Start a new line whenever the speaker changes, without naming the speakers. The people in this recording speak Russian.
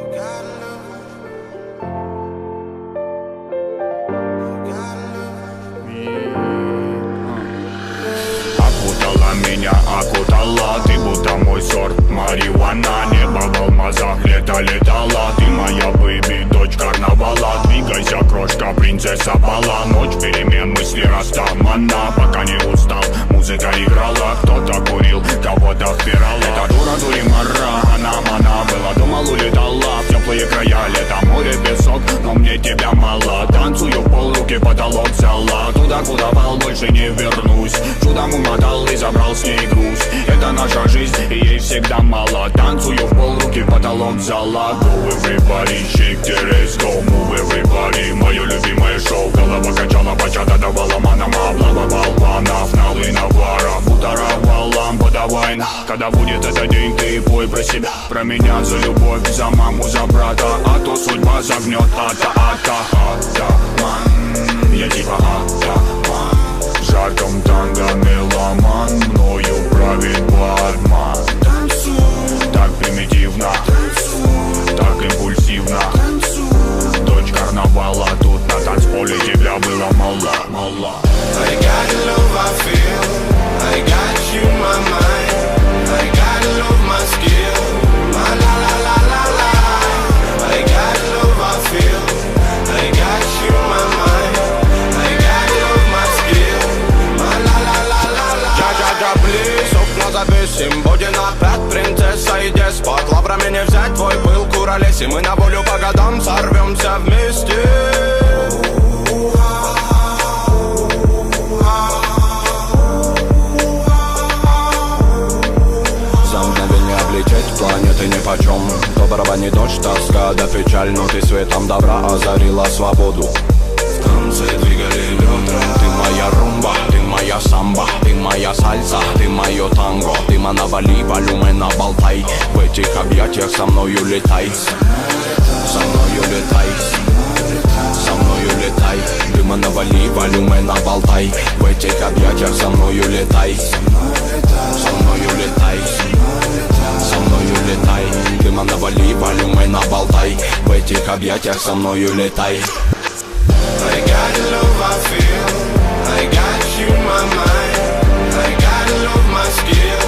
Окутала меня, окутала, ты будто мой сорт марихуана. Небо в алмазах, лето летала, ты моя бэйби, дочь карнавала. Двигайся, крошка, принцесса бала. Ночь перемен, мысли растамана. Пока не устал, музыка играла. Кто-то курил, кого-то впирал. Это дура, дуримара, она была дома, улетала в теплые края. Лето, море, песок, но мне тебя мало. Танцую в пол, руки потолок взяла. Туда, куда вал, больше не вернусь. Чудом умотал и забрал с ней груз. Это наша жизнь, и ей всегда мало. Танцую в пол, руки потолок взяла. Go everybody, shake the ass, go move everybody. Мое любимое шоу, голова качала, бачата давала манам. Облава балванов, налы навара, бутаровал лампа, давай на. Когда будет этот день, ты пой про себя, про меня, за любовь, за маму, за брата. А то судьба загнет, атаман. Я типа атаман. В жарком танго меломан, мною правит бармен. Так примитивно, так импульсивно. Дочь карнавала, тут на танцполе тебя было мало.
I got the love I feel, I got you my mind, I got the love my skill, my la la la la la. I got the love I feel, I got you my mind, I got the love my skill, my la la la la la. Джа-джа-джа, плиз, окна завесим, будем опять принцесса и деспот. Лаврами не взять твой пыл, куролесим, мы на волю по годам сорвемся вместе. Планеты нипочем, доброго не дождь, тоска да печаль. Но ты светом добра озарила свободу. В танце двигали бедра. Ты моя румба, ты моя самба, ты моя сальса, ты мое танго. Ты манавали, волюмена болтай. В этих объятиях со мною летай. Со мною летай. Со мною летай. Ты манавали, волюмена болтай. В этих объятиях со мною летай. Со мною летай. Со мною летай, ты навали, волюмена болтай. В этих объятиях со мною летай. I got the love I feel, I got you my mind, I got the love my skill.